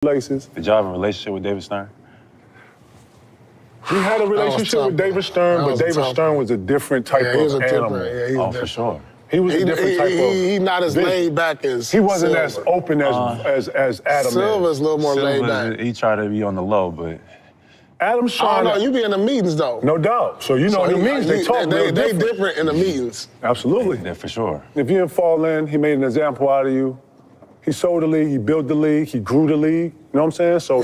places. Did y'all have a relationship with David Stern? We had a relationship with David Stern, but David Stern was a different type of animal. For sure. He was a different type of. He's not as laid back as. He wasn't Silver. as open as Adam. Silver's a little more laid back. He tried to be on the low, but. Adam's trying. Oh no, you be in the meetings though. No doubt. So you know the meetings they talk. They different in the meetings. Absolutely. Yeah, for sure. If you didn't fall in, he made an example out of you. He sold the league. He built the league. He grew the league. You know what I'm saying? So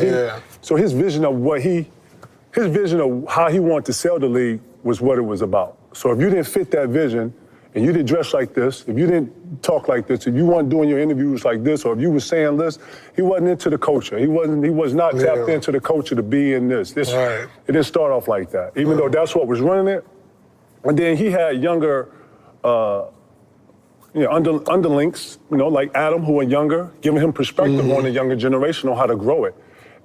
so his vision of his vision of how he wanted to sell the league was what it was about. So if you didn't fit that vision, and you didn't dress like this, if you didn't talk like this, if you weren't doing your interviews like this, or if you were saying this, he wasn't into the culture. He was not tapped into the culture to be in this. It didn't start off like that, even though that's what was running it. And then he had younger, underlinks, like Adam, who are younger, giving him perspective on the younger generation on how to grow it.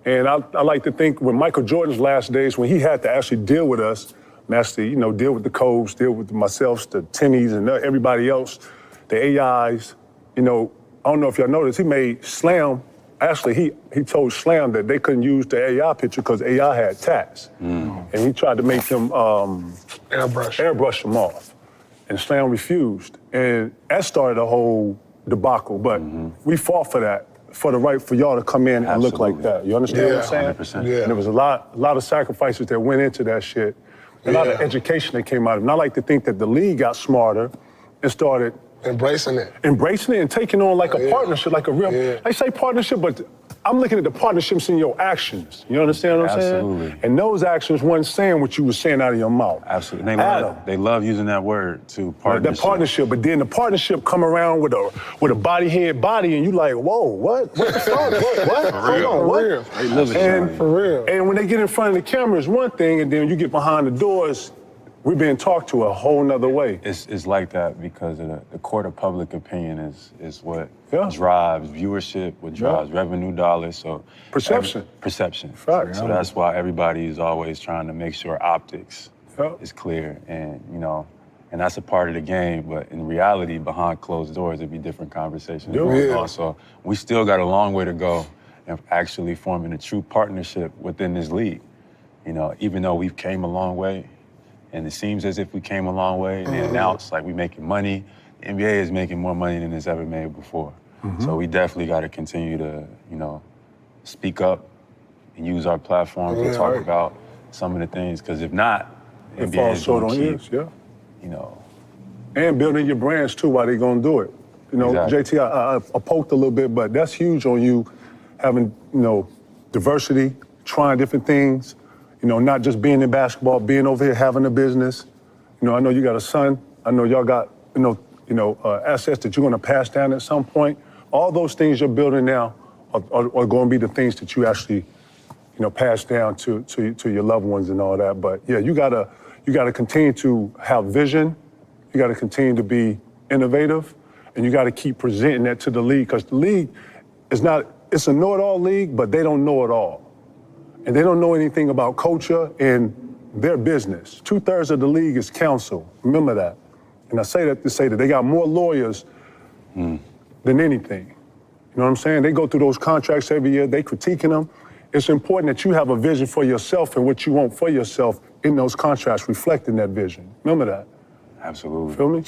And I like to think when Michael Jordan's last days, when he had to actually deal with us, actually, deal with the Cobes, deal with myself, the Tinnies, and everybody else, the AIs. I don't know if y'all noticed, he made Slam. Actually, he told Slam that they couldn't use the AI picture because AI had tats, and he tried to make them airbrush them off, and Slam refused, and that started a whole debacle. But we fought for that. For y'all to come in and look like that. You understand what I'm saying? 100%. And there was a lot of sacrifices that went into that shit. A lot of education that came out of it. And I like to think that the league got smarter and started embracing it and taking on like a partnership, like a real. I say partnership, but I'm looking at the partnerships in your actions. You understand what I'm saying? Absolutely. And those actions weren't saying what you were saying out of your mouth. Absolutely. They love using that word too. Partnership. That partnership, but then the partnership come around with a body, and you like, whoa, what? What the fuck? What? For real. Hold on, what? And when they get in front of the camera, it's one thing, and then you get behind the doors, we're being talked to a whole nother way. It's like that because of the court of public opinion is what drives viewership, what drives revenue dollars. So perception. Perception. Fact. So that's why everybody is always trying to make sure optics is clear, and and that's a part of the game. But in reality, behind closed doors, it'd be different conversations going on. So we still got a long way to go in actually forming a true partnership within this league. Even though we've came a long way. And it seems as if we came a long way, and they announced like we making money. The NBA is making more money than it's ever made before. So we definitely got to continue to, speak up and use our platform to talk about some of the things. Because if not, the NBA is going to keep, And building your brands too while they're going to do it. JT, I poked a little bit, but that's huge on you having, diversity, trying different things. Not just being in basketball, being over here having a business. I know you got a son. I know y'all got, assets that you're going to pass down at some point. All those things you're building now are going to be the things that you actually, pass down to your loved ones and all that. But yeah, you gotta continue to have vision. You got to continue to be innovative, and you got to keep presenting that to the league, because the league it's a know-it-all league, but they don't know it all. And they don't know anything about culture and their business. 2/3 of the league is counsel. Remember that. And I say that to say that they got more lawyers than anything. You know what I'm saying? They go through those contracts every year. They critiquing them. It's important that you have a vision for yourself and what you want for yourself in those contracts reflecting that vision. Remember that. Absolutely. Feel me?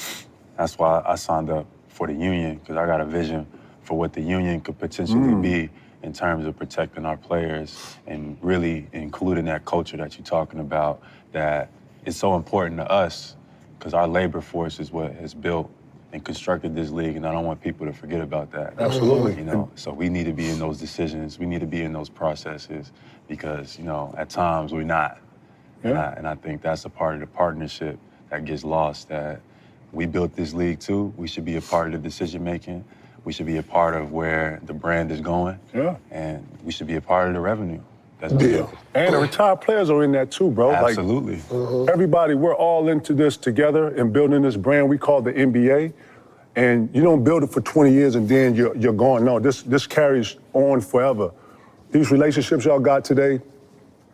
That's why I signed up for the union, because I got a vision for what the union could potentially be in terms of protecting our players and really including that culture that you're talking about, that is so important to us, because our labor force is what has built and constructed this league, and I don't want people to forget about that. Absolutely. So we need to be in those decisions, we need to be in those processes, because, at times we're not. And I think that's a part of the partnership that gets lost, that we built this league too. We should be a part of the decision making. We should be a part of where the brand is going. And we should be a part of the revenue. That's And the retired players are in that too, bro. Absolutely. Everybody, we're all into this together and building this brand we call the NBA. And you don't build it for 20 years and then you're gone. No, this carries on forever. These relationships y'all got today,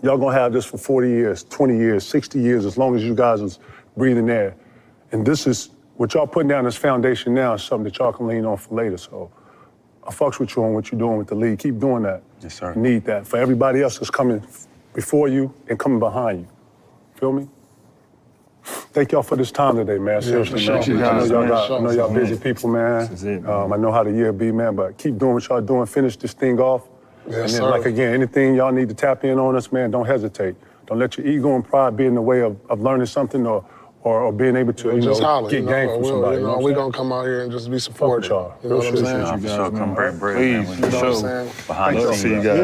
y'all gonna have this for 40 years, 20 years, 60 years, as long as you guys is breathing air. And this is, what y'all putting down as foundation now is something that y'all can lean on for later. So I fucks with you on what you're doing with the league. Keep doing that. Yes, sir. You need that for everybody else that's coming before you and coming behind you. Feel me? Thank y'all for this time today, man. Seriously, man. I know y'all busy people, man. This is it, I know how the year be, man, but keep doing what y'all doing. Finish this thing off. Yes, and then, sir. like, again, anything y'all need to tap in on us, man, don't hesitate. Don't let your ego and pride be in the way of learning something or being able to, Just holler, get game from somebody. We're going to come out here and just be supportive. y'all. You know what I'm Real saying? For sure, come break bread. Please, man. for You know what I'm sure. saying? Behind the Love to scenes. see you guys.